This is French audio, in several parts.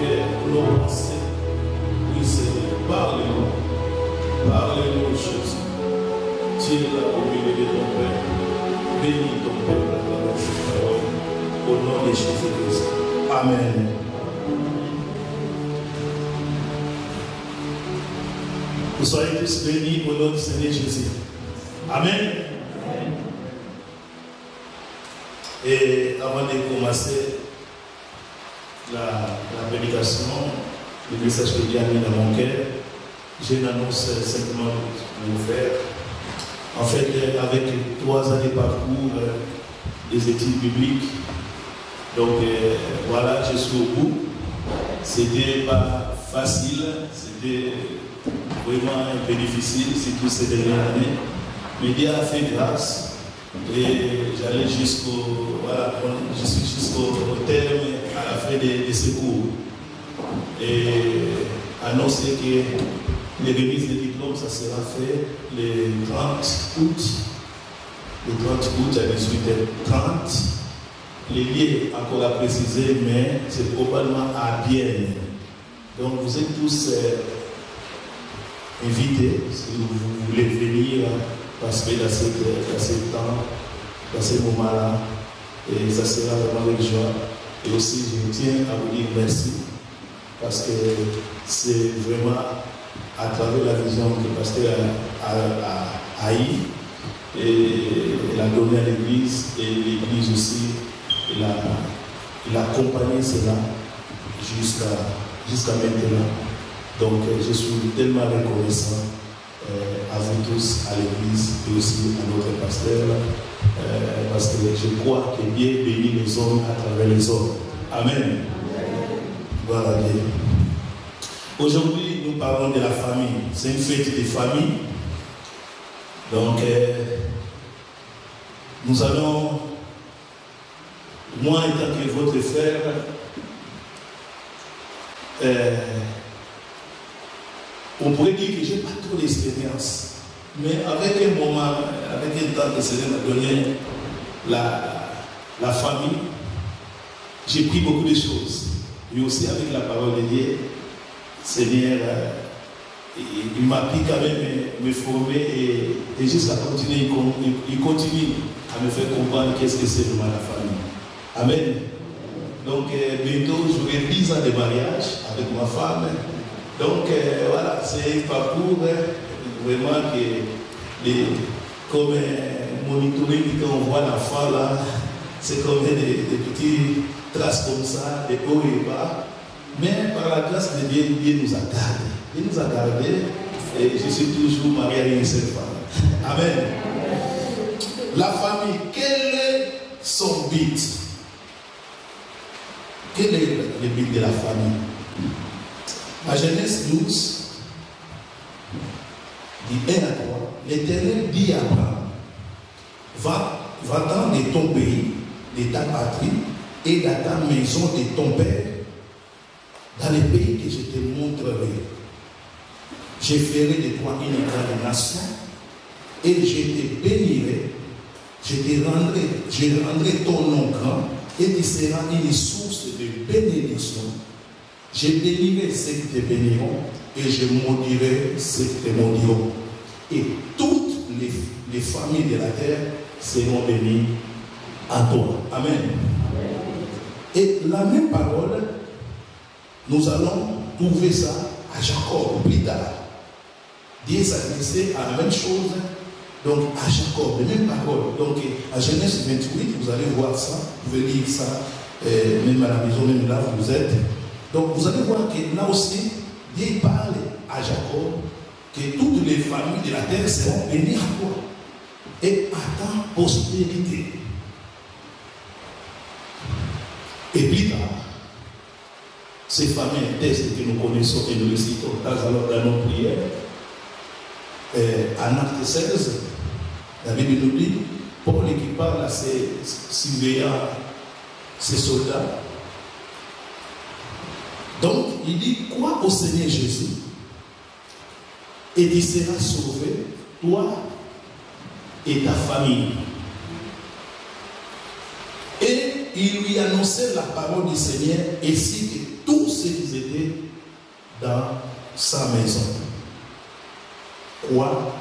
cœur, nos pensées. Oui, Seigneur, parle-nous. Parle-nous, Jésus. Tu es là au milieu de ton Père. Bénis ton peuple à travers cette parole. Au nom de Jésus-Christ. Amen. Vous soyez tous bénis au nom du Seigneur Jésus. Amen. Et avant de commencer la prédication, le message que Dieu a mis dans mon cœur, j'ai une annonce simplement pour vous faire. En fait, avec 3 années parcours des études bibliques, donc voilà, je suis au bout. C'était pas facile, c'était vraiment un peu difficile, surtout ces dernières années. Mais Dieu a fait grâce et j'allais jusqu'au terme à la fin de ce cours. Et annoncer que les remises de diplôme, ça sera fait le 30 août. Le 30 août à 18h30. Les lieux encore à préciser, mais c'est probablement à Bienne. Donc vous êtes tous invités si vous voulez venir parce que dans ce temps, dans ce moment-là, et ça sera vraiment avec joie. Et aussi, je tiens à vous dire merci parce que c'est vraiment à travers la vision que le pasteur a eu et il a donné à l'église et l'église aussi, il a accompagné cela jusqu'à maintenant. Donc je suis tellement reconnaissant à vous tous, à l'église et aussi à notre pasteur parce que je crois que Dieu bénit les hommes à travers les hommes. Amen. Gloire à Dieu. Aujourd'hui, nous parlons de la famille. C'est une fête de famille. Donc, nous allons, moi étant que votre frère, on pourrait dire que je n'ai pas trop d'expérience. Mais avec un moment, avec un temps que le Seigneur m'a donné la famille, j'ai pris beaucoup de choses. Mais aussi avec la parole de Dieu, Seigneur, il m'a appris quand même me former et jusqu'à continuer, il continue à me faire comprendre qu'est-ce que c'est vraiment la famille. Amen. Donc bientôt j'aurai 10 ans de mariage avec ma femme. Donc voilà, c'est un parcours vraiment comme monitoring quand on voit l'enfant là, c'est comme des petites traces comme ça, des hauts et bas. Mais par la grâce de Dieu, Dieu nous a gardés. Il nous a gardés et je suis toujours marié à une seule femme. Amen. La famille, quel est son but? Quel est le but de la famille? À Genèse 12, du 1 à 3, l'Éternel dit à Abraham, va-t'en de ton pays, de ta patrie et de ta maison de ton père, dans le pays que je te montrerai. Je ferai de toi une grande nation et je te bénirai. Je rendrai ton nom grand et tu seras une source de bénédiction. Je bénirai ceux qui te béniront et je maudirai ceux qui te maudiront. Et toutes les familles de la terre seront bénies à toi. Amen. Et la même parole, nous allons trouver ça à Jacob plus tard. Dieu s'adressait à la même chose, donc à Jacob, les mêmes paroles. Donc à Genèse 28, vous allez voir ça, vous pouvez lire ça, même à la maison, même là où vous êtes. Donc vous allez voir que là aussi, Dieu parle à Jacob que toutes les familles de la terre seront bénies à toi et à ta postérité. Et plus tard, ces fameux textes que nous connaissons et nous les citons dans nos prières, en acte 16, la Bible nous dit, Paul qui parle à ses surveillants, ses soldats. Donc, il dit, crois au Seigneur Jésus et tu seras sauvé, toi et ta famille. Et il lui annonçait la parole du Seigneur ainsi que tous ceux qui s'ils étaient dans sa maison. Crois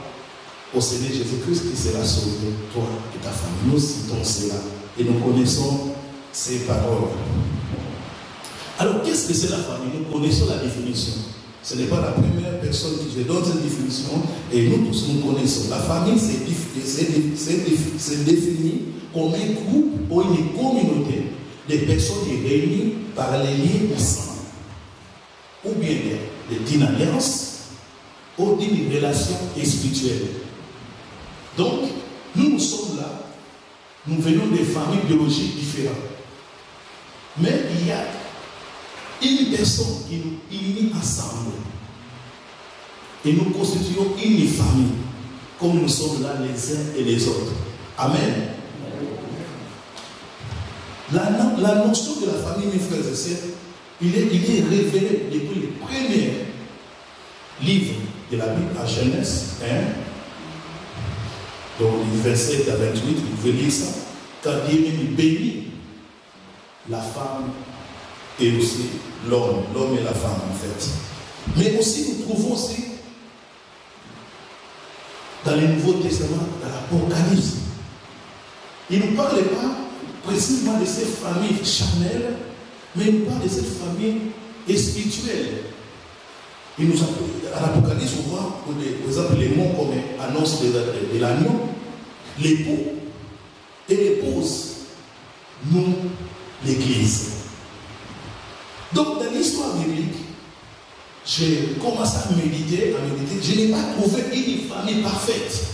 au Seigneur Jésus-Christ qui sera sauvé, toi et ta famille. Nous citons cela et nous connaissons ces paroles. Alors, qu'est-ce que c'est la famille? Nous connaissons la définition. Ce n'est pas la première personne qui je donne cette définition et nous tous nous connaissons. La famille, c'est défini comme un groupe ou une communauté de personnes réunies par les liens du sang, ou bien d'une alliance ou d'une relation spirituelle. Donc, nous sommes là, nous venons des familles biologiques différentes. Mais il y a une personne qui nous unit ensemble. Et nous constituons une famille, comme nous sommes là les uns et les autres. Amen. La notion de la famille, mes frères et sœurs, il est révélé depuis les premiers livres de la Bible à Genèse. Donc, du 27 à 28, vous pouvez lire ça. Quand Dieu bénit la femme et aussi l'homme et la femme en fait. Mais aussi nous trouvons aussi dans le Nouveau Testament, dans l'Apocalypse, il ne nous parle pas précisément de cette famille charnelle, mais il nous parle de cette famille spirituelle. Il nous a, à l'Apocalypse, on voit, par exemple, les mots comme annonce de l'agneau, l'époux et l'épouse, nous, l'Église. Donc, dans l'histoire biblique, j'ai commencé à méditer, je n'ai pas trouvé une famille parfaite.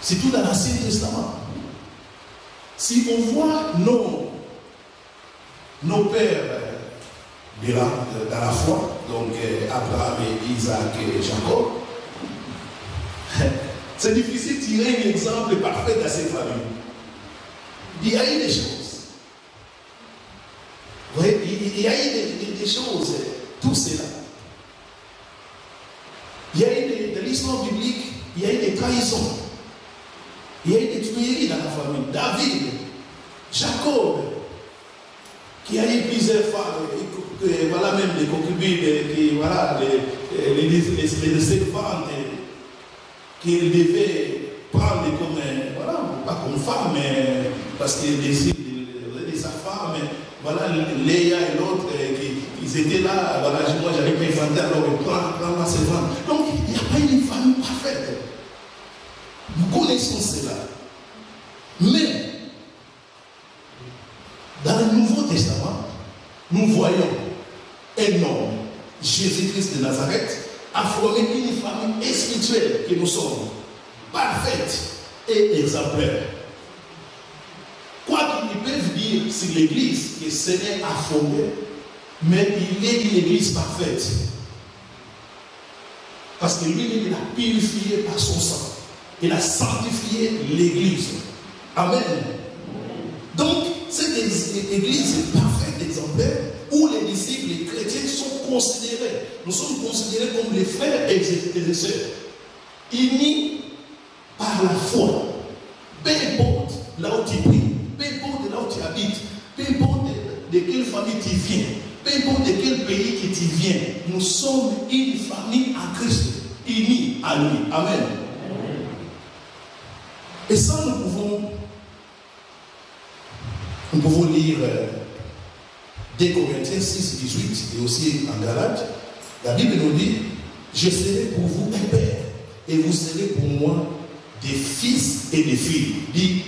Surtout dans l'Ancien Testament. Si on voit nos pères dans la foi, donc Abraham et Isaac et Jacob, c'est difficile de tirer un exemple parfait dans ces familles. Il y a eu des choses. Vous voyez, il y a eu des choses, tout cela. Il y a eu dans l'histoire biblique, il y a eu des trahisons. Il y a eu des tueries dans la famille. David, Jacob, qui a eu plusieurs femmes, voilà même des concubines, qui, voilà, les servantes qu'il devait prendre comme, voilà, pas comme femme, mais parce qu'il désire de sa femme, voilà, Léa et l'autre, ils étaient là, voilà, moi j'avais pas inventé, alors prends ma servante. Donc il n'y a pas une famille parfaite. Nous connaissons cela. Mais, dans le Nouveau Testament, nous voyons un homme, Jésus-Christ de Nazareth, a formé une famille spirituelle que nous sommes, parfaite et exemplaire. Quoi qu'ils peuvent dire sur l'Église que le Seigneur a formé, mais il est une Église parfaite. Parce que lui, il a purifié par son sang. Il a sanctifié l'Église. Amen. Donc, cette Église est parfaite, exemplaire, où les disciples, les chrétiens sont considérés. Nous sommes considérés comme les frères et les sœurs, unis par la foi. Peu importe là où tu pries, peu importe là où tu habites, peu importe de quelle famille tu viens, peu importe de quel pays que tu viens, nous sommes une famille en Christ, unis à lui. Amen. Et ça, nous pouvons lire 2 Corinthiens 6, 18 et aussi en Galates. La Bible nous dit, je serai pour vous un père et vous serez pour moi des fils et des filles, dit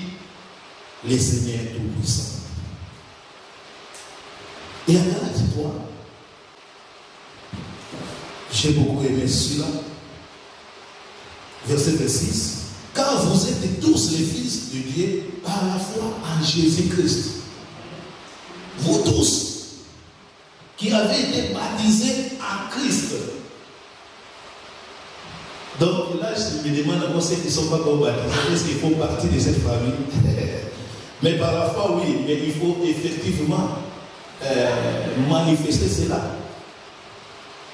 le Seigneur Tout-Puissant. Et en Galates 3, j'ai beaucoup aimé celui-là, verset 6. Car vous êtes tous les fils de Dieu par la foi en Jésus-Christ. Vous tous qui avez été baptisés en Christ. Donc là, je me demande à moi ceux qui ne sont pas encore baptisés, est-ce qu'il faut partir de cette famille? Mais par la foi, oui, mais il faut effectivement manifester cela.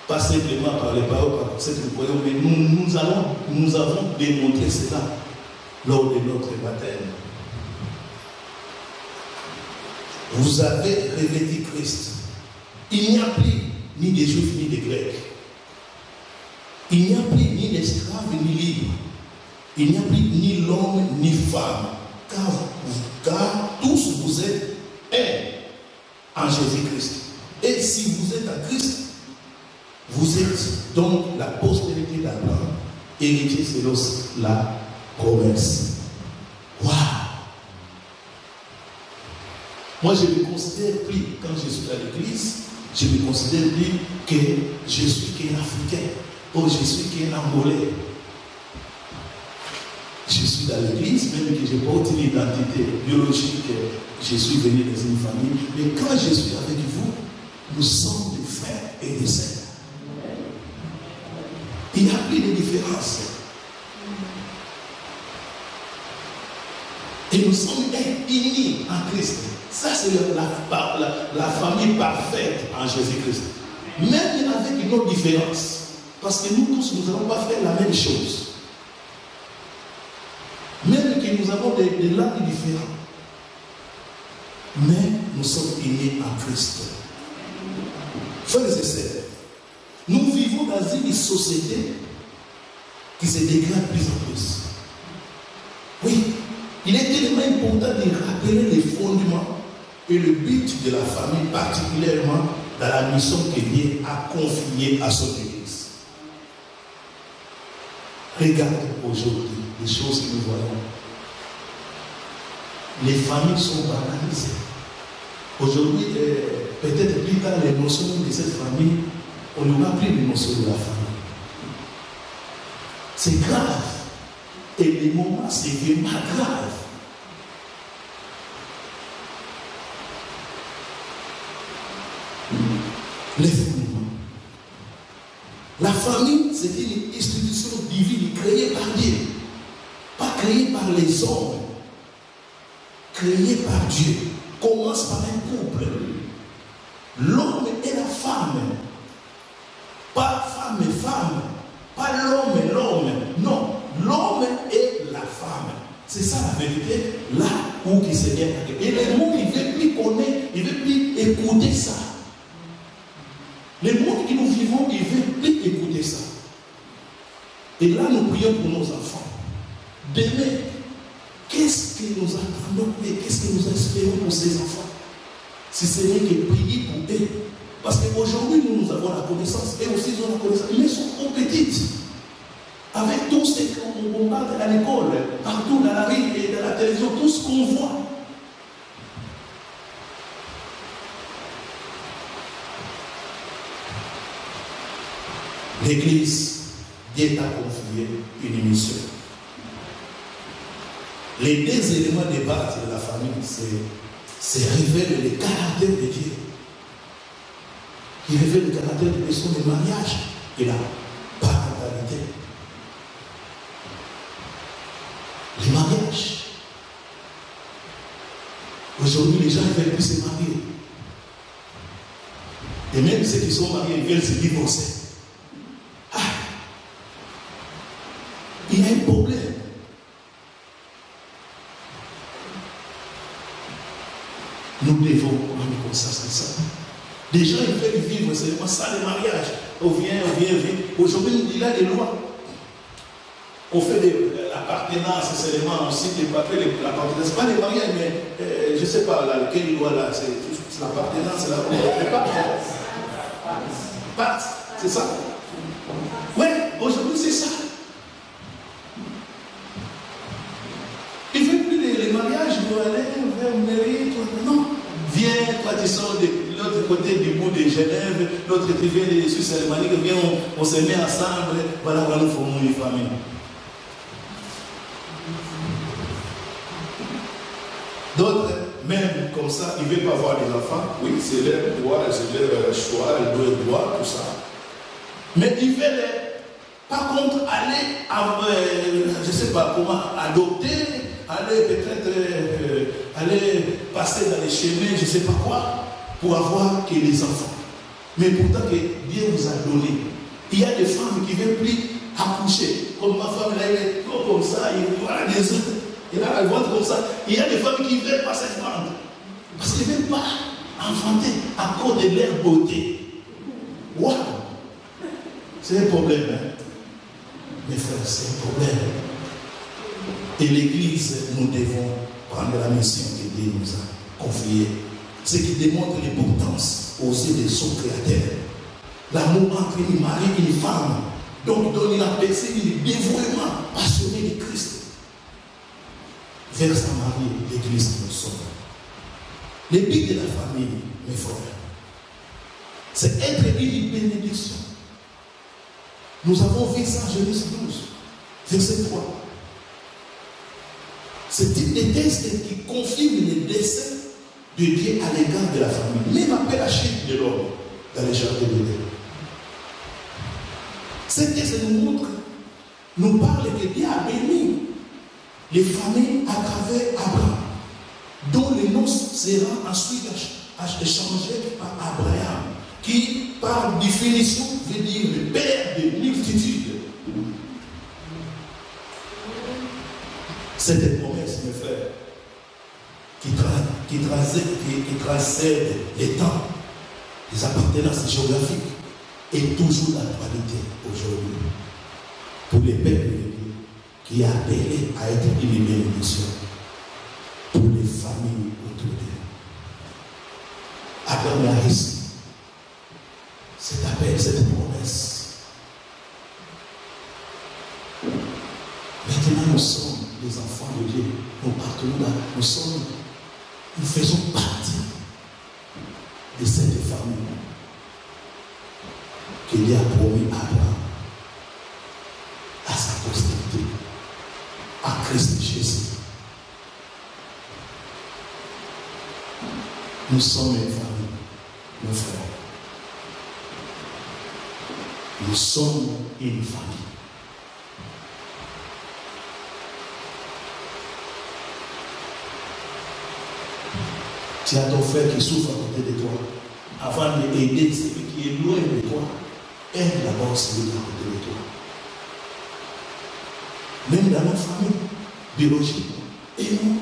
Pas simplement par les paroles, par cette croyance, mais nous avons démontré cela lors de notre baptême. Vous avez revêtu Christ. Il n'y a plus ni des Juifs, ni des Grecs. Il n'y a plus ni d'esclaves, ni libres. Il n'y a plus ni l'homme, ni femme. Car tous vous êtes un en Jésus-Christ. Et si vous êtes en Christ, vous êtes donc la postérité d'Abraham, héritier selon la promesse. Waouh! Moi, je ne me considère plus, quand je suis à l'église, je ne me considère plus que je suis qu'un Africain, ou je suis qu'un Angolais. Je suis dans l'église, même que je porte une identité biologique, je suis venu dans une famille, mais quand je suis avec vous, nous sommes des frères et des sœurs. Il n'y a plus de différence. Et nous sommes unis en Christ. Ça, c'est la famille parfaite en Jésus-Christ. Même avec une autre différence. Parce que nous tous, nous n'allons pas faire la même chose. Même que nous avons des langues différentes. Mais nous sommes unis en Christ. Frères et sœurs, nous vivons dans une société qui se dégrade de plus en plus. Oui, il est tellement important de rappeler les fondements et le but de la famille, particulièrement dans la mission que Dieu a confiée à son Église. Regardez aujourd'hui les choses que nous voyons. Les familles sont banalisées. Aujourd'hui, peut-être plus tard, les notions de cette famille, on n'aura plus les notions de la famille. C'est grave. Et les moments, c'est vraiment grave. Les fondements. La famille, c'est une institution divine créée par Dieu. Pas créée par les hommes. Créée par Dieu. Commence par un couple. L'homme et la femme. Pas femme et femme. Pas l'homme et l'homme. Non. L'homme et la femme. C'est ça la vérité. Là où il s'est bien. Et le monde, il ne veut plus connaître, il ne veut plus écouter ça. Le monde que nous vivons, il ne veut plus écouter ça. Et là, nous prions pour nos enfants. Demain, qu'est-ce que nous attendons et qu'est-ce que nous espérons pour ces enfants? Si ce n'est que prier pour eux. Parce qu'aujourd'hui, nous avons la connaissance. Et aussi, ils ont la connaissance. Mais ils sont trop petites. Avec tout ce qu'on bombarde à l'école, partout dans la rue et dans la télévision, tout ce qu'on voit. L'Église, Dieu t'a confié une mission. Les deux éléments de base de la famille, c'est révéler le caractère de Dieu. Il révèle le caractère de personne de mariage et la parentalité. Le mariage. Aujourd'hui, les gens ne veulent plus se marier. Et même ceux qui sont mariés, ils veulent se divorcer. Ah, il y a un problème. Nous devons prendre conscience de ça. Des gens, ils veulent vivre seulement ça, le mariage. On vient. Aujourd'hui, il y a des lois. On fait l'appartenance seulement, on cite les papiers, l'appartenance, pas les mariages, mais je ne sais pas, là, quelle loi là, c'est l'appartenance, c'est la pacte, c'est ça? Oui, aujourd'hui c'est ça. Il ne veut plus les mariages, vous allez vers une mairie, non. Viens, toi tu sors de l'autre côté du bout de Genève, l'autre tu viens de Suisse alémanique, viens, on se met ensemble, voilà, nous formons une famille. D'autres, même comme ça, ils ne veulent pas avoir des enfants. Oui, c'est leur droit, c'est leur choix, ils doivent voir, tout ça. Mais ils veulent, par contre, aller, je ne sais pas comment, adopter, aller peut-être, aller passer dans les chemins, je ne sais pas quoi, pour avoir que les enfants. Mais pourtant que Dieu vous a donné. Il y a des femmes qui ne veulent plus accoucher. Comme ma femme, elle est comme ça, il voit les autres. Et là, elle ventre comme ça. Il y a des femmes qui ne veulent pas cette ventre. Parce qu'elles ne veulent pas enfanter à cause de leur beauté. C'est un problème, hein? Mes frères, c'est un problème. Et l'Église, nous devons prendre la mission que Dieu nous a confiée. Ce qui démontre l'importance aussi de son Créateur. L'amour entre un mari et une femme. Donc, donne la personne le dévouement passionné de Christ. Vers sa mari, l'Église nous sommes. Le but de la famille, mes frères, c'est être une bénédiction. Nous avons vu ça en Genèse 12, verset 3. C'est un texte qui confirme le dessein de Dieu à l'égard de la famille. Même après la chute de l'homme dans les jardins de Dieu. Ce texte nous montre, nous parle que Dieu a béni les familles à travers Abraham, dont le nom sera ensuite échangé par Abraham, qui par définition veut dire le père de multitudes. C'est une promesse, mes frères, qui transcède les temps, les appartenances géographiques, et toujours d'actualité aujourd'hui. Pour les pères qui est appelé à être une bénédiction pour les familles autour d'eux. Abraham a reçu cet appel, cette promesse. Maintenant, nous sommes les enfants de Dieu. Nous partons là. Nous faisons partie de cette famille que Dieu a promis à Abraham, à sa postérité, à Christ Jésus. Nous sommes une famille, nos frères. Nous sommes une famille. Tu as ton frère qui souffre à côté de toi. Avant d'aider celui qui est loin de toi, aide d'abord celui qui est à côté de toi. Même dans notre famille biologique, aimons,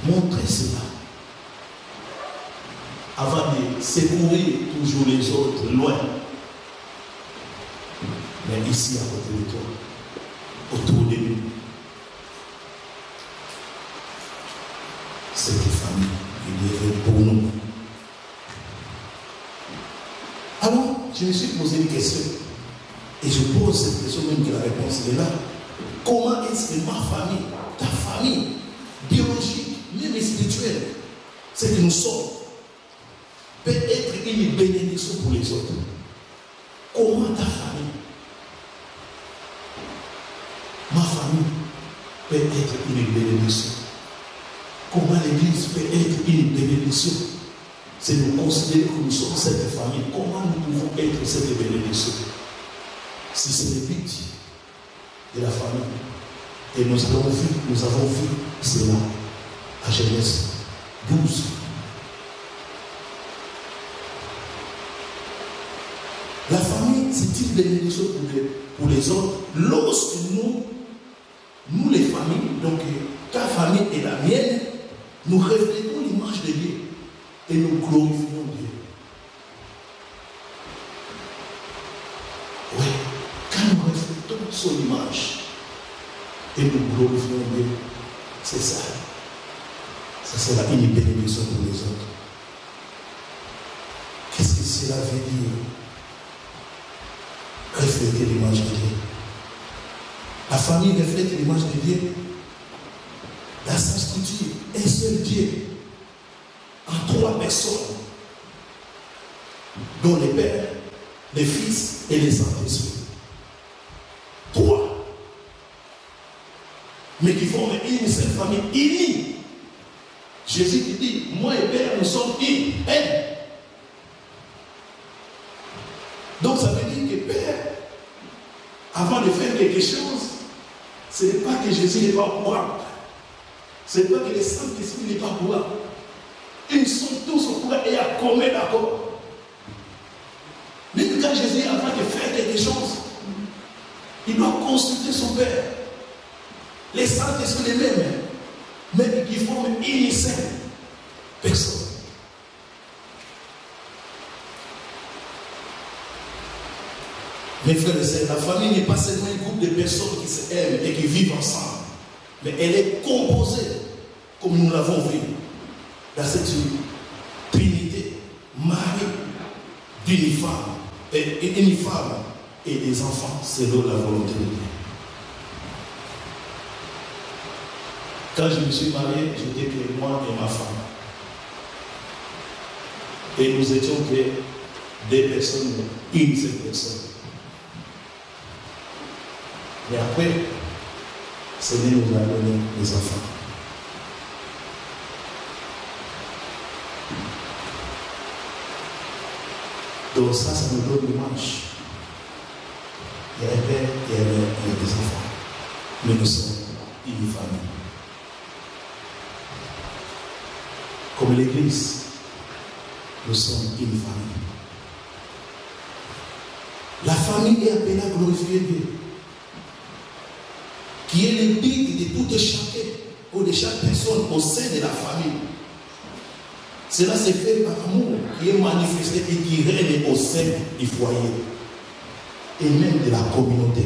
montrez cela. Avant de secourir toujours les autres loin. Mais ici à côté de toi, autour de nous. Cette famille qui est pour nous. Alors, je me suis posé une question. Et je pose cette question même que la réponse est là. Comment est-ce que ma famille, ta famille, biologique, même spirituelle, ce que nous sommes, peut être une bénédiction pour les autres? Comment ta famille, ma famille, peut être une bénédiction? Comment l'Église peut être une bénédiction? C'est de considérer que nous sommes cette famille. Comment nous pouvons être cette bénédiction? Si c'est le but de la famille. Et nous avons vu cela à Genèse 12. La famille, c'est une bénédiction pour les autres. Lorsque nous les familles, donc ta famille et la mienne, nous reflétons l'image de Dieu et nous glorifions Dieu. Oui, quand nous reflétons son image et nous glorifions Dieu, c'est ça. Ça sera une bénédiction pour les autres. Qu'est-ce que cela veut dire? Refléter l'image de Dieu. La famille reflète l'image de Dieu. Dans sa structure, un seul Dieu, en 3 personnes, dont le Père, le Fils et le Saint-Esprit. 3. Mais qui forment une seule famille unie. Jésus qui dit, moi et Père, nous sommes unis. Donc ça veut dire que Père, avant de faire quelque chose, ce n'est pas que Jésus n'est pas au courant. Ce n'est pas que le Saint-Esprit n'est pas au courant. Ils sont tous au courant et à commun d'accord. Même quand Jésus, avant de faire quelque chose, il doit consulter son Père. Les Saint-Esprit les mêmes, mais qui forment une seule personne. Mes frères et sœurs, la famille n'est pas seulement un groupe de personnes qui s'aiment et qui vivent ensemble, mais elle est composée, comme nous l'avons vu, dans cette trinité, mari d'une femme et des enfants selon la volonté de Dieu. Quand je me suis marié, j'étais que moi et ma femme. Et nous étions que deux personnes, une seule personne. Mais après, Seigneur nous a donné les enfants. Donc ça nous donne l'image. Il y a un père, il y a des enfants. Mais nous sommes une famille. Comme l'Église, nous sommes une famille. La famille est appelée à glorifier Dieu, qui est le but de tout et chacun, ou de chaque personne au sein de la famille. Cela se fait par amour qui est manifesté et qui règne au sein du foyer et même de la communauté.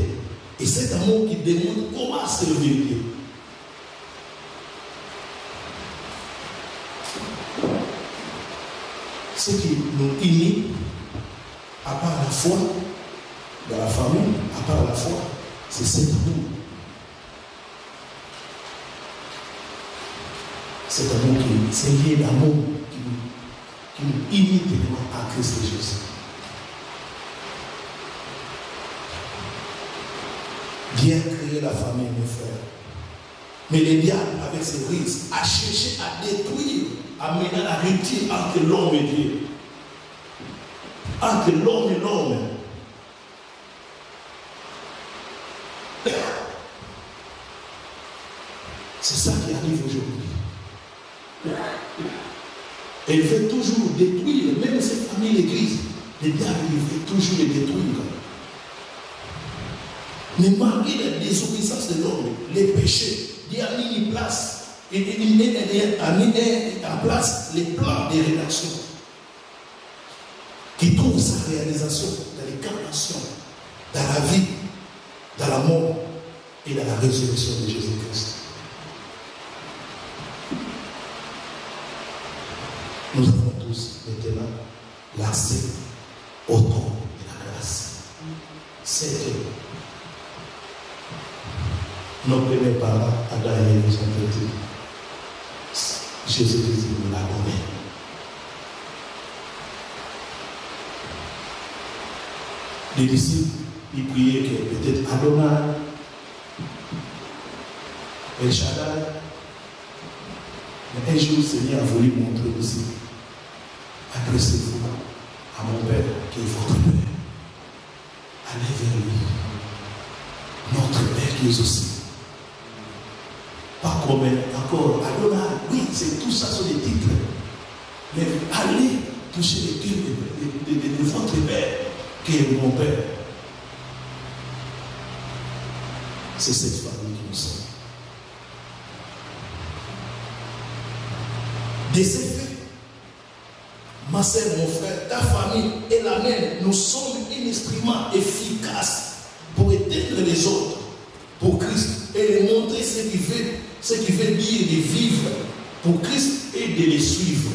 Et cet amour qui démontre comment servir Dieu. Ce qui nous unit, à part la foi, dans la famille, à part la foi, c'est cet amour. Cet amour c'est lié l'amour qui nous unit tellement à Christ Jésus. Dieu a créé la famille, mes frères. Mais le diable, avec ses ruses, a cherché à détruire, à mener la rupture entre l'homme et Dieu. Entre l'homme et l'homme. C'est ça qui arrive aujourd'hui. Elle veut toujours détruire, même cette famille, l'église. Le diable, il veut toujours les détruire. Mais malgré la désobéissance de l'homme, les péchés, Dieu a mis en place, a mis en place les plans de rédaction qui trouvent sa réalisation dans l'incarnation, dans la vie, dans la mort et dans la résurrection de Jésus-Christ. Nous avons tous maintenant l'accès au trône de la grâce. C'est que nos premiers parents, Adam et Ève, nous ont été. Jésus-Christ nous l'a donné. Les disciples, ils priaient que peut-être Adonai, El Shaddai, mais un jour, le Seigneur a voulu montrer aussi. Adressez-vous à mon Père qui est votre Père. Allez vers lui. Notre Père qui est aussi. Pas comme encore Adonai, oui, c'est tout ça sur les titres. Mais allez toucher les titres de votre Père qui est mon Père. C'est cette famille qui nous sommes. De ces faits, ma soeur, mon frère, ta famille et la mienne, nous sommes un instrument efficace pour éteindre les autres pour Christ et leur montrer ce qui veut dire de vivre pour Christ et de les suivre.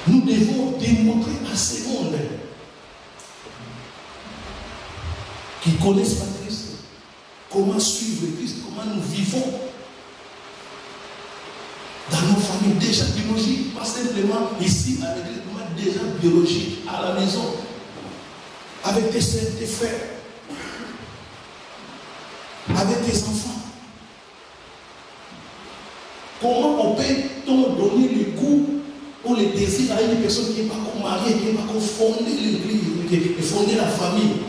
Nous devons démontrer à ce monde qui ne connaissent pas Christ comment suivre Christ, comment nous vivons dans nos familles déjà biologiques, pas simplement ici avec les déjà biologiques à la maison, avec tes soeurs, tes frères, avec tes enfants. Comment on peut-on donner le goût ou le désir à une personne qui n'est pas encore mariée, qui n'est pas encore fondée l'église, qui est fondée la famille?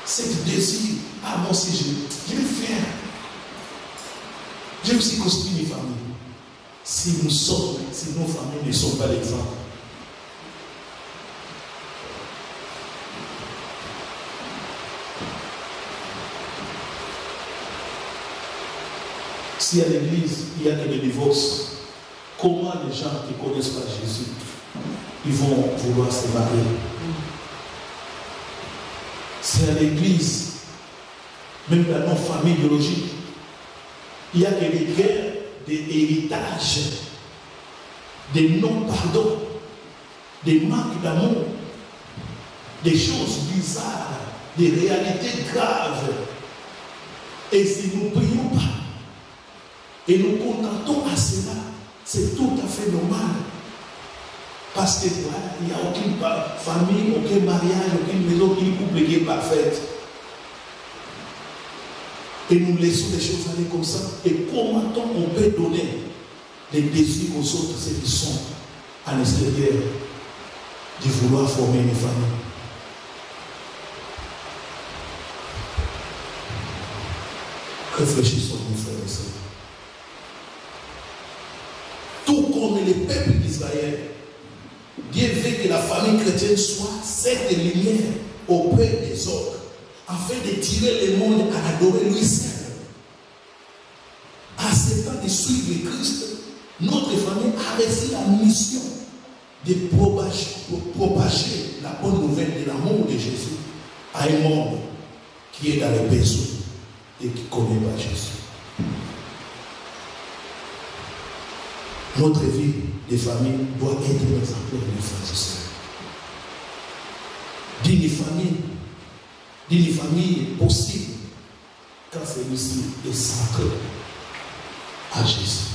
Cet désir, ah moi aussi je vais faire. J'ai aussi construit une famille. Si nos familles ne sont pas l'exemple. Si à l'église il y a que des divorces, comment les gens qui ne connaissent pas Jésus, ils vont vouloir se marier. C'est à l'église, même dans nos familles biologiques, il y a des guerres, des héritages, des non-pardons, des manques d'amour, des choses bizarres, des réalités graves. Et si nous ne prions pas et nous contentons à cela, c'est tout à fait normal. Parce que voilà, il n'y a aucune famille, aucun mariage, aucune maison, aucun couple qui est parfaite. Et nous laissons les choses aller comme ça. Et comment on peut donner des désirs aux autres, ceux qui sont à l'extérieur, de vouloir former une famille? Réfléchissons, mes frères et sœurs. Tout comme les peuples d'Israël, Dieu veut que la famille chrétienne soit cette lumière auprès des autres, afin de tirer le monde à adorer lui seul. Acceptant de suivre Christ, notre famille a reçu la mission de propager la bonne nouvelle de l'amour de Jésus à un monde qui est dans les péchés et qui ne connaît pas Jésus. Notre vie de famille doit être exemplaire, mes frères et sœurs. D'une famille possible quand celui-ci est centré à Jésus.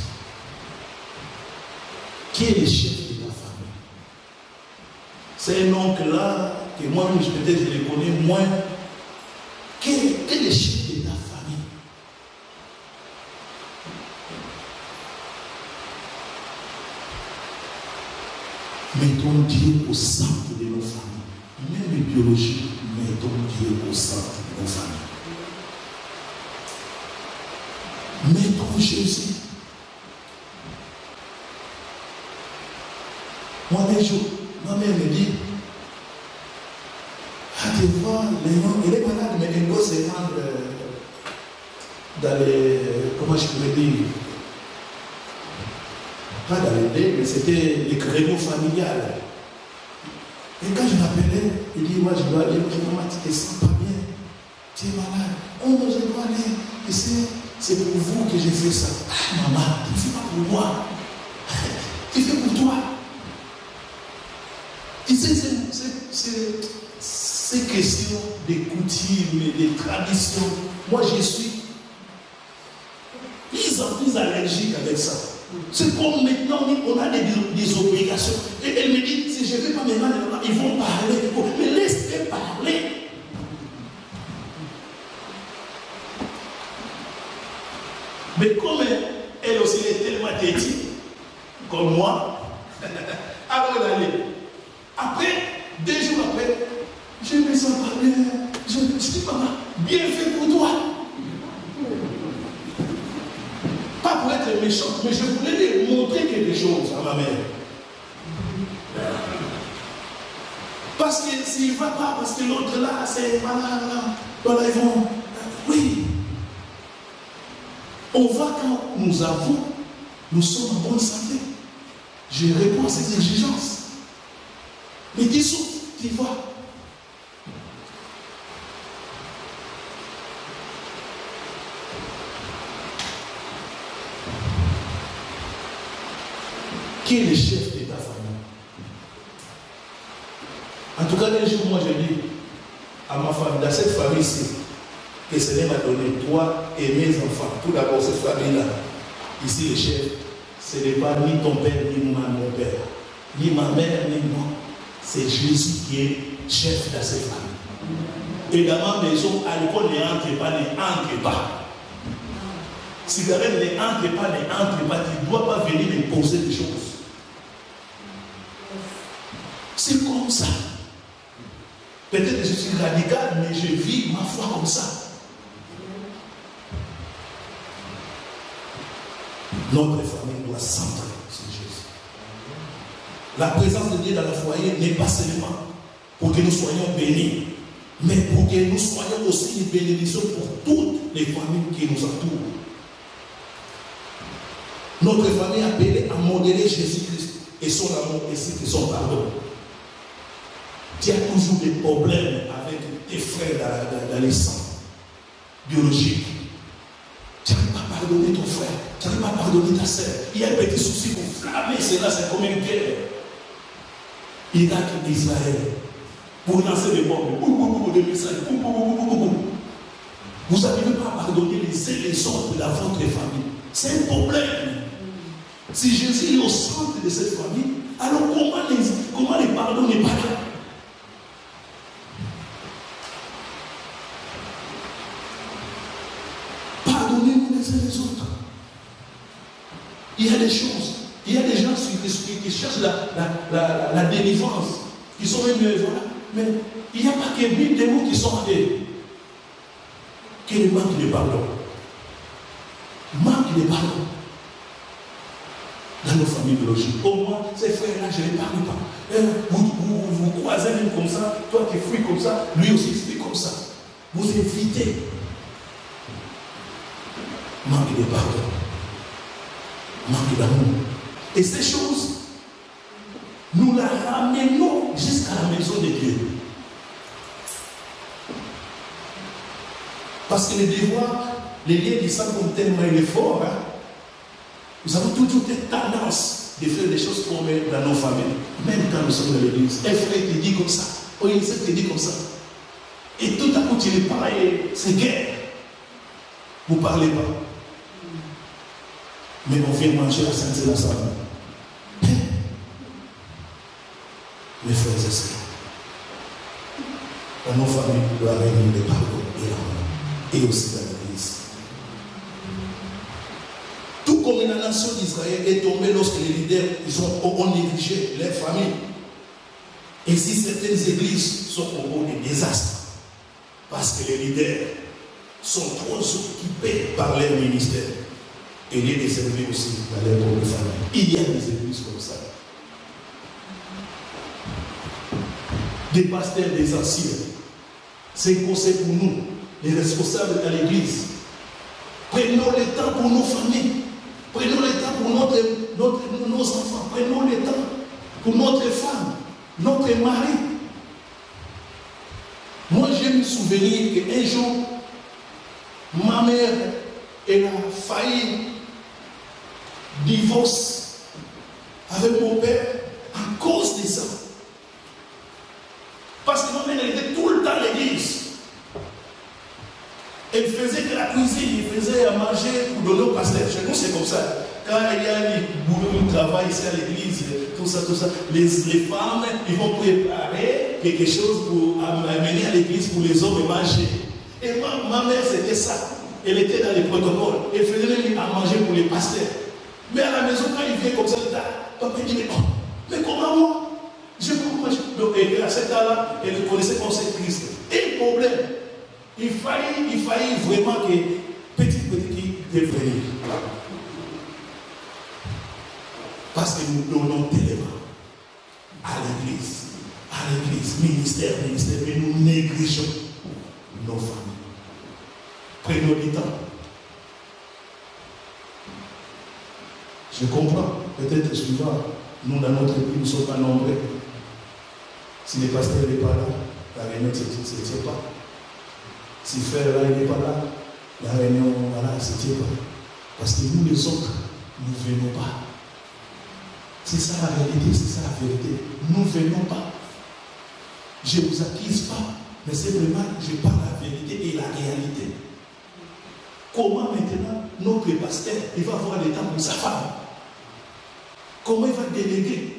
Qui est le chef de ta famille? C'est un oncle là que moi, peut-être je le connais moins. Quel est le chef de ta famille? Mettons Dieu au centre de nos familles. Même les biologiques, mettons Dieu au centre de nos familles. Mettons Jésus. Moi, un jour, ma mère me dit, ah, tu vois, il est malade, mais il doit se rendre dans les, comment je pourrais dire, pas dans les dés, mais c'était les créneaux familiales. Et quand je l'appelais, il dit, moi je dois aller, maman, tu te sens pas bien, tu es malade. Oh, je dois aller, et c'est pour vous que j'ai fait ça. Ah, maman, tu ne fais pas pour moi, tu fais pour toi. Tu sais, c'est question de coutumes, de traditions. Moi, je suis plus en plus allergique avec ça. C'est comme maintenant, on a des obligations. Et elle me dit, si je ne vais pas maintenant, ils vont parler. Mais laisse-les parler. Mais comme elle aussi est tellement têtue, comme moi, alors elle allait. Après, 2 jours après, je me sens pas bien. Je dis, maman, bien fait pour toi. Pas pour être méchante, mais je voulais lui montrer quelque chose à ma mère. Parce que s'il ne va pas, parce que l'autre là, c'est voilà, ils vont. Oui. On va quand nous avons, nous sommes en bonne santé. Je réponds à ces exigences. Mais disons, tu vois. Qui est le chef de ta famille? En tout cas, un jour, moi je dis à ma famille, dans cette famille-ci, que Seigneur m'a donné, toi et mes enfants. Tout d'abord, cette famille-là, ici le chef, ce n'est pas ni ton père, ni mon père, ni ma mère, ni moi. C'est Jésus qui est chef de cette famille. Et dans ma maison, alcool ne entre pas. Cigarette ne entre pas. Tu ne dois pas venir me poser des choses. C'est comme ça. Peut-être que je suis radical, mais je vis ma foi comme ça. Notre famille doit centrer sur Jésus. La présence de Dieu dans le foyer n'est pas seulement pour que nous soyons bénis, mais pour que nous soyons aussi une bénédiction pour toutes les familles qui nous entourent. Notre famille est appelée à modeler Jésus-Christ et son amour et son pardon. Tu as toujours des problèmes avec tes frères dans les sangs biologiques. Tu n'arrives pas à pardonner ton frère, tu n'arrives pas à pardonner ta soeur. Il y a un petit souci pour flammer, c'est là, c'est comme une guerre. Irak et Israël, pour lancer des bombes, des missiles, vous n'arrivez pas à pardonner les uns les autres dans votre famille. C'est un problème. Si Jésus est au centre de cette famille, alors comment les pardons n'est pas là? Pardonnez-nous les uns les autres. Il y a des choses, il y a des gens qui cherchent la délivrance, qui sont même, voilà, mais il n'y a pas que des mots qui sont allés. Quel manque de pardon? Manque de pardon. Dans nos familles biologiques. Au moins, ces frères-là, je ne les parle pas. Vous croisez même comme ça, toi qui fuis comme ça, lui aussi fuit comme ça. Vous évitez. Manque de pardon. Manque d'amour. Et ces choses, nous la ramenons jusqu'à la maison de Dieu. Parce que le devoir, les liens du sang comme tellement il est fort, hein? Nous avons toujours des tendances de faire des choses pour mettre dans nos familles, même quand nous sommes dans l'église. Un frère te dit comme ça, oh, il te dit comme ça. Et tout à coup, tu lui parles, c'est guerre. Vous ne parlez pas. Mais on vient manger la sainteté dans sa famille. Mes frères et sœurs, dans nos familles, il doit régner le pardon et l'amour, et aussi dans l'église. Tout comme la nation d'Israël est tombée lorsque les leaders ont négligé leur famille. Et si certaines églises sont au bord des désastres, parce que les leaders sont trop occupés par leur ministère, et les desservir aussi dans leur propre famille. Il y a des églises comme ça. Des pasteurs, des anciens. C'est un conseil pour nous, les responsables de l'église. Prenons le temps pour nos familles. Prenons le temps pour nos enfants. Prenons le temps pour notre femme, notre mari. Moi, j'ai me souvenir qu'un jour, ma mère, elle a failli divorce avec mon père à cause de ça. Parce que ma mère, elle était tout le temps à l'église. Elle faisait que la cuisine, elle faisait à manger pour donner au pasteur. Chez nous, c'est comme ça. Quand il y a du boulot, du travail ici à l'église, tout ça, les femmes, ils vont préparer quelque chose pour amener à l'église pour les hommes et manger. Et ma mère, c'était ça. Elle était dans les protocoles. Elle faisait même à manger pour les pasteurs. Mais à la maison, quand il vient comme ça, papa dit, mais comment moi? Je peux manger. Donc, à cet âge-là, elle connaissait comme c'est Christ. Et le problème, il faillit vraiment que petit qui devenir. Parce que nous donnons tellement à l'église, ministère, mais nous négligeons nos familles. Prenons du temps. Je comprends, peut-être souvent, nous dans notre pays, nous ne sommes pas nombreux. Si le pasteur n'est pas là, la réunion ne se tient pas. Si le frère là, il n'est pas là, la réunion voilà, ne se tient pas. Parce que nous les autres, nous ne venons pas. C'est ça la réalité, c'est ça la vérité. Nous ne venons pas. Je ne vous accuse pas, mais c'est vraiment, je parle la vérité et la réalité. Comment maintenant notre pasteur, il va avoir le temps pour sa femme? Comment il va déléguer,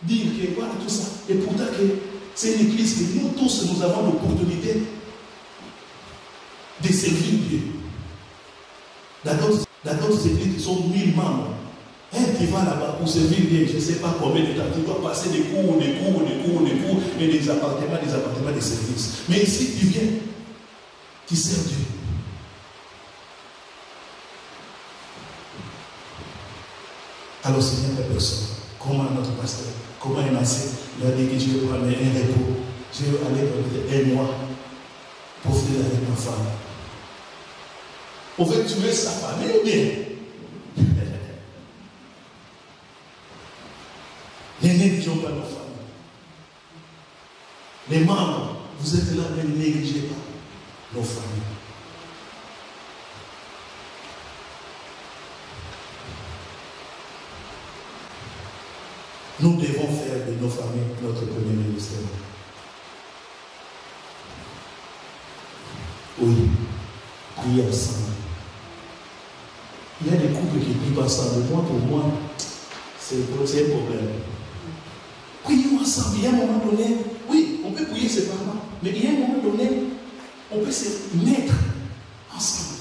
dire que voilà tout ça? Et pourtant que c'est une église que nous tous, nous avons l'opportunité de servir Dieu. Dans d'autres églises qui sont 1000 membres, un qui va là-bas pour servir Dieu, je ne sais pas combien de temps, tu dois passer des cours, et des appartements de service. Mais ici, tu viens, tu sers Dieu. Alors, Seigneur, la personne, comment notre pasteur, comment un enseigne, il a dit que je vais prendre un repos, je vais aller un mois, profiter avec ma femme. On veut tuer sa famille ou bien? Ne négligeons pas nos familles. Les membres, vous êtes là, ne négligez pas nos familles. Nous devons faire de nos familles notre premier ministère. Oui, prier ensemble. Il y a des couples qui prient ensemble. Moi, pour moi, c'est un problème. Prions ensemble. Il y a un moment donné, oui, on peut prier séparément, mais il y a un moment donné, on peut se mettre ensemble.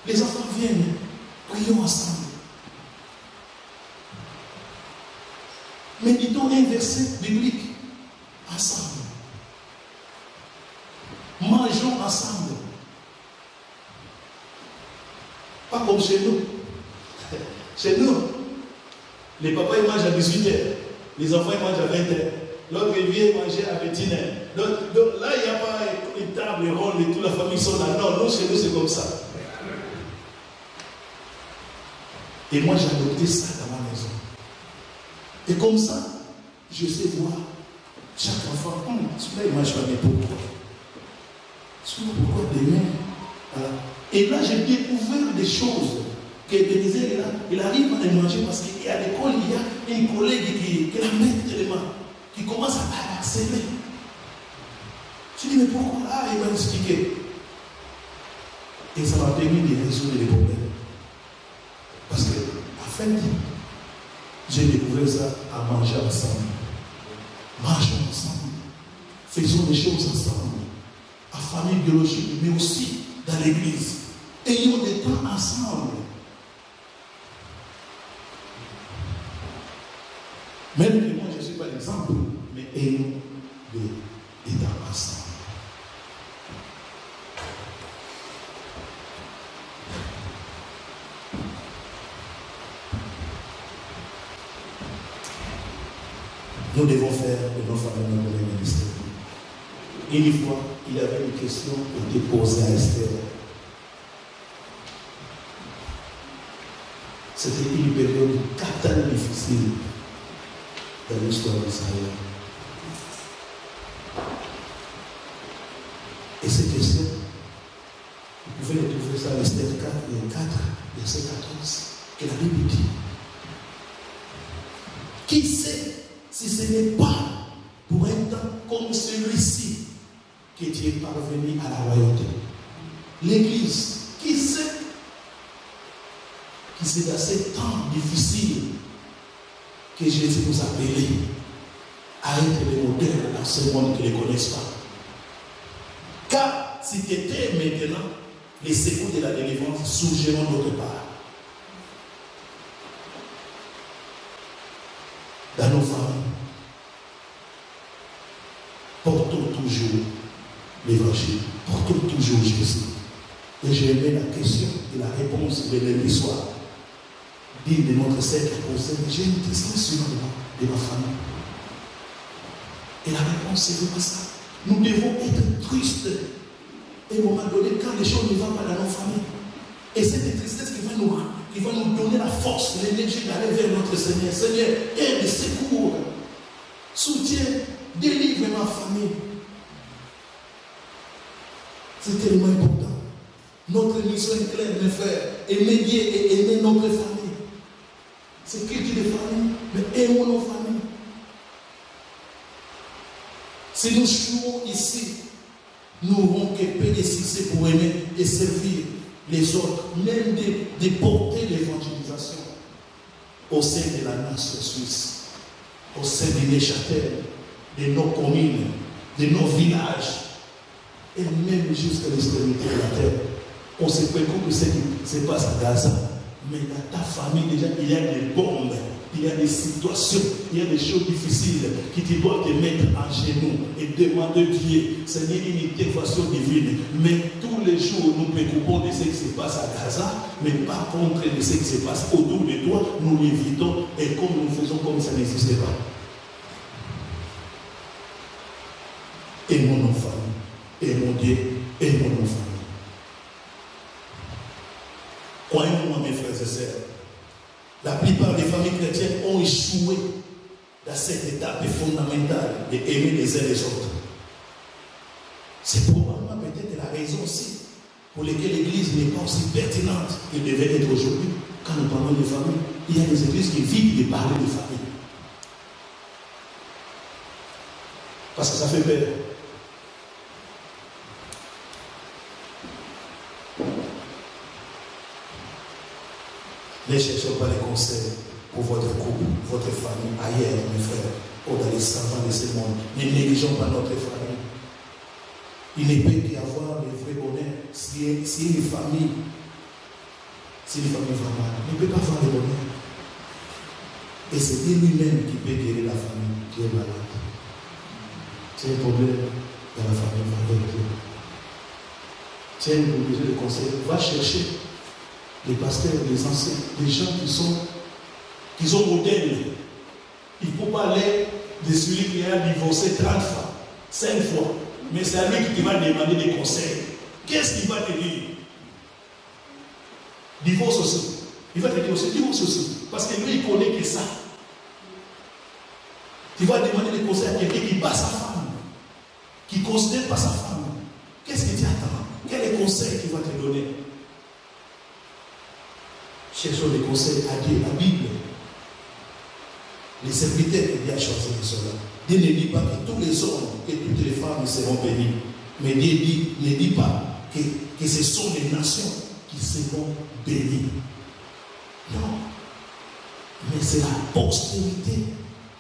Les enfants viennent, prions ensemble. Méditons un verset biblique ensemble. Mangeons ensemble. Pas comme chez nous. Chez nous, les papas ils mangent à 18h, les enfants ils mangent à 20h. L'autre il vient manger à 21h. Donc là, il n'y a pas une table ronde et toute la famille sont là. Non, nous, chez nous, c'est comme ça. Et moi, j'ai adopté ça dans ma maison. Et comme ça, je sais voir chaque enfant. Celui-là, il mange pas, mais pourquoi? Celui-là, pourquoi demain? Voilà. Et là, j'ai découvert des choses que Bénézé, il arrive à les manger parce qu'à l'école, il y a une collègue qui la met tellement, qui commence à harceler. Je dis, mais pourquoi? Ah, il va expliquer. Et ça m'a permis de résoudre les problèmes. Parce que, en fait, j'ai découvert ça à manger ensemble. Mangeons ensemble. Faisons des choses ensemble. En famille biologique, mais aussi dans l'église. Ayons des temps ensemble. Même que moi, je ne suis pas l'exemple, mais ayons des temps ensemble. Nous devons faire de nos familles notre ministère. Une fois, il y avait une question qui était posée à Esther. C'était une période capitale difficile dans l'histoire d'Israël. Et cette question, vous pouvez retrouver ça à Esther 4, verset 14, et la Bible dit, qui sait si ce n'est pas pour un temps comme celui-ci que tu es parvenu à la royauté. L'Église, qui sait que c'est dans ces temps difficiles que Jésus nous a appelés à être des modèles dans ce monde qui ne les connaissent pas. Car si tu étais maintenant, les secours de la délivrance surgiront d'autre part. Dans nos familles, portons toujours l'évangile, portons toujours Jésus. Et j'ai aimé la question et la réponse de lundi soir. Digne de notre cercle posé, j'ai une tristesse sur de ma famille. Et la réponse, c'est vraiment ça. Nous devons être tristes. Et à un moment donné, quand les choses ne vont pas dans nos familles. Et c'est une tristesse qui va nous donner la force, l'énergie d'aller vers notre Seigneur. Seigneur, aide, secours, soutiens, délivre ma famille. C'est tellement important. Notre mission est claire, mes frères. Aimer Dieu et aimer notre famille. C'est critique de famille, mais aimons nos familles. Si nous jouons ici, nous n'aurons que peu de succès pour aimer et servir les autres, même de porter l'évangélisation au sein de la nation suisse, au sein de Neuchâtel, de nos communes, de nos villages, et même jusqu'à l'extrémité de la terre. On se préoccupe de ce qui se passe à Gaza, mais dans ta famille déjà, il y a des bombes, il y a des situations, il y a des choses difficiles qui te doivent te mettre en genoux et demander Dieu, Seigneur, une intervention divine. Mais tous les jours, nous préoccupons de ce qui se passe à Gaza, mais pas contre de ce qui se passe autour de toi, nous l'évitons et comme nous faisons comme ça n'existait pas. Aimons nos familles, aimons Dieu, aimons nos familles. Croyez-moi, mes frères et sœurs, la plupart des familles chrétiennes ont échoué dans fondamental d'aimer les uns les autres. C'est probablement peut-être la raison aussi pour laquelle l'Église n'est pas aussi pertinente qu'elle devait être aujourd'hui. Quand nous parlons de famille, il y a des églises qui vivent de parler de famille. Parce que ça fait peur. Ne cherchez pas les conseils pour votre couple, votre famille, ailleurs, mes frères, ou dans les savants de ce monde. Ne négligeons pas notre famille. Il ne peut qu'y avoir le vrai bonheur si une famille va mal. Il ne peut pas avoir le bonheur. Et c'est lui-même qui peut guérir la famille qui est malade. C'est un problème dans la famille, va avec Dieu. Tiens, vous besoin de conseils. Va chercher des pasteurs, des anciens, des gens qui sont modèles. Il ne faut pas aller de celui qui a divorcé 30 fois, 5 fois. Mais c'est à lui qui va demander des conseils. Qu'est-ce qu'il va te dire? Divorce aussi. Il va te dire aussi, divorce aussi. Parce que lui, il connaît que ça. Tu vas demander des conseils à quelqu'un qui bat sa femme, qui ne considère pas sa femme. Qu'est-ce que tu attends? Quel est le conseil qu'il va te donner? Cherchons des conseils à Dieu, la Bible. Les serviteurs que Dieu a choisis de cela. Dieu ne dit pas que tous les hommes et toutes les femmes seront bénis. Mais Dieu ne dit pas que ce sont les nations qui seront bénies. Non. Mais c'est la postérité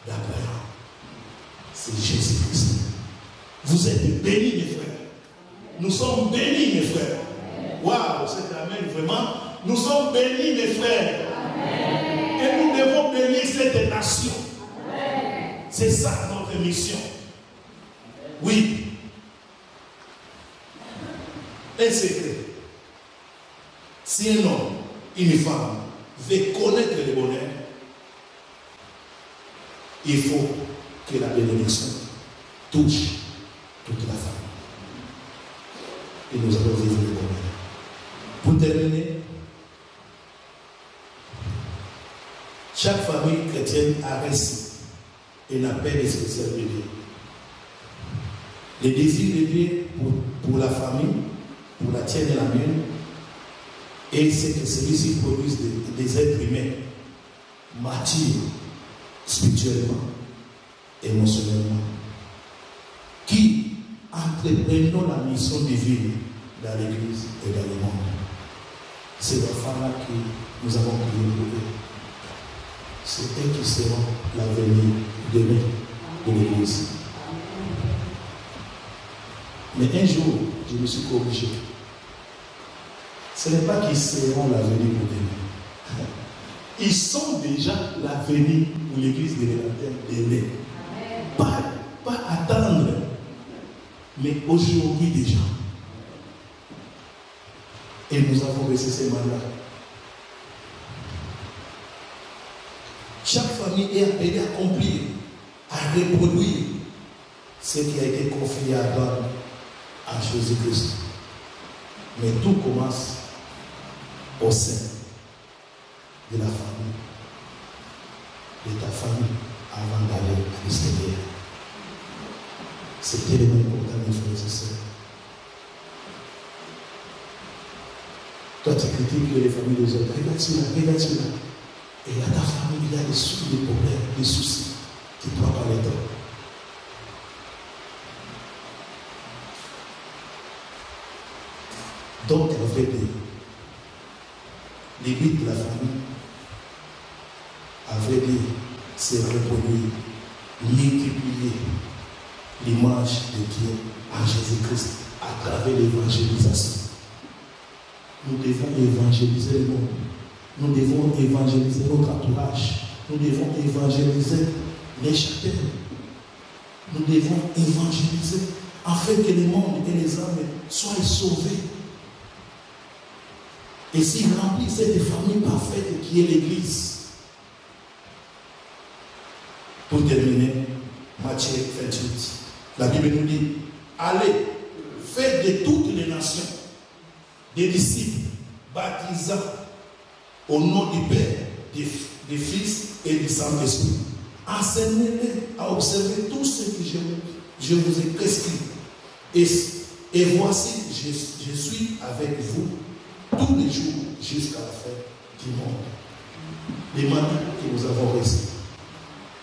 d'Abraham. C'est Jésus-Christ. Vous êtes bénis, mes frères. Nous sommes bénis, mes frères. Waouh, c'est amen, vraiment. Nous sommes bénis, mes frères. Amen. Et nous devons bénir cette nation. C'est ça notre mission. Oui. Un secret. Si un homme, une femme veut connaître le bonheur, il faut que la bénédiction touche toute la famille. Et nous allons vivre le bonheur. Pour terminer, chaque famille chrétienne a reçu un appel spécial de Dieu. Le désir de Dieu pour la famille, pour la tienne et la mienne, et c'est que celui-ci produise des êtres humains matures spirituellement, émotionnellement, qui entreprennent la mission divine dans l'Église et dans le monde. C'est la femme-là que nous avons prié pour eux. C'est eux qui seront l'avenir demain de l'Église. Mais un jour, je me suis corrigé. Ce n'est pas qu'ils seront l'avenir pour demain. Ils sont déjà l'avenir pour l'Église de demain. Pas attendre, mais aujourd'hui déjà. Et nous avons reçu ces mandats. Chaque famille est appelée à accomplir, à reproduire ce qui a été confié à Adam, à Jésus-Christ. Mais tout commence au sein de la famille, de ta famille, avant d'aller à l'extérieur. C'est tellement important, mes frères et sœurs. Toi, tu critiques les familles des autres. Regarde cela, regarde cela. Et à ta famille, il y a des problèmes, des soucis. Tu ne prends pas le temps. Donc, en fait, les buts de la famille, à vrai dire, c'est reproduire, multiplier l'image de Dieu en Jésus-Christ à travers l'évangélisation. Nous devons évangéliser le monde. Nous devons évangéliser notre entourage. Nous devons évangéliser les chapelles. Nous devons évangéliser afin que le monde et les âmes soient sauvés. Et s'il remplit cette famille parfaite qui est l'Église. Pour terminer, Matthieu 28. La Bible nous dit, allez, faites de toutes les nations des disciples, baptisant au nom du Père, du Fils et du Saint-Esprit, Enseignez-les à observer tout ce que je vous ai prescrit. Et voici, je suis avec vous tous les jours jusqu'à la fin du monde. Les mandats que nous avons reçus.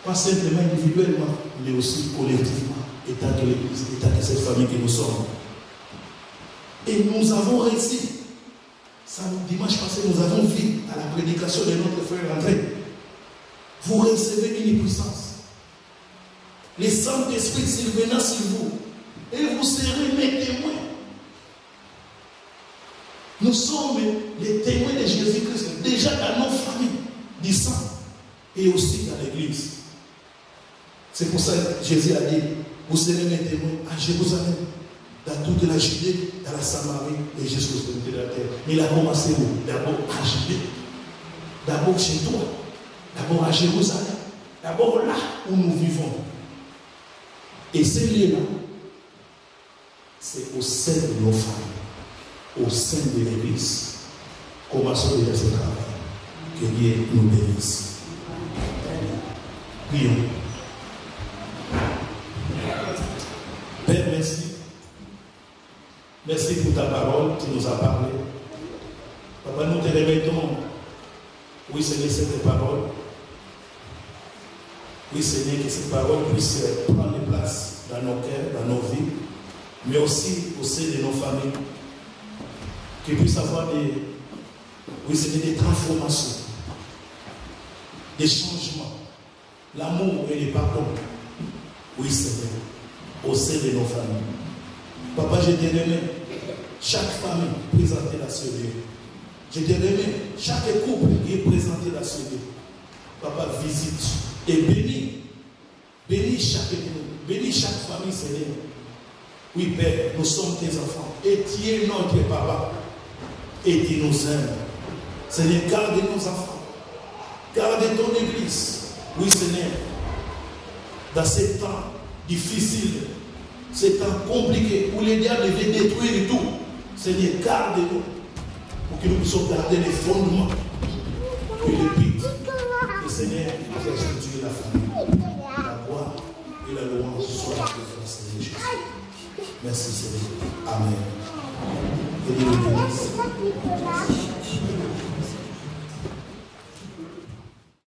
Pas simplement individuellement, mais aussi collectivement, étant que l'Église, étant que cette famille que nous sommes. Et nous avons réussi. Dimanche passé, nous avons vu à la prédication de notre frère André. Vous recevez une puissance. Le Saint-Esprit surviendra sur vous. Et vous serez mes témoins. Nous sommes les témoins de Jésus-Christ, déjà dans nos familles, du sang, et aussi dans l'Église. C'est pour ça que Jésus a dit, vous serez mes témoins à Jérusalem, dans toute la Judée, dans la Samarie et jusqu'aux extrémités de la terre. Mais il a commencé où? D'abord à Judée, d'abord chez toi, d'abord à Jérusalem, d'abord là où nous vivons. Et ces lieux-là, c'est au sein de nos familles, au sein de l'Église. Commençons déjà ce travail. Que Dieu nous bénisse. Prions. Père, merci. Merci pour ta parole qui nous a parlé. Papa, nous te remettons. Oui, Seigneur, cette parole. Oui, Seigneur, que cette parole puisse prendre place dans nos cœurs, dans nos vies, mais aussi au sein de nos familles. Qu'il puisse avoir des transformations, des changements, l'amour et le pardon. Oui, Seigneur, au sein de nos familles. Papa, je te remets chaque famille présentée dans ce lieu. Je te remets chaque couple qui est présenté dans ce lieu. Papa, visite et bénis. Bénis chaque famille, Seigneur. Oui, Père, nous sommes tes enfants. Et tu es notre papa. Et tu nous aimes. Seigneur, garde nos enfants. Garde ton église. Oui, Seigneur. Dans ces temps difficiles, ces temps compliqués, où les diables veulent détruire tout. Seigneur, garde-nous. Pour que nous puissions garder les fondements. Et le but. Et Seigneur, nous instituer la famille. La gloire et la louange soient à toi, Seigneur Jésus. Merci, Seigneur. Amen. Que Dieu vous bénisse.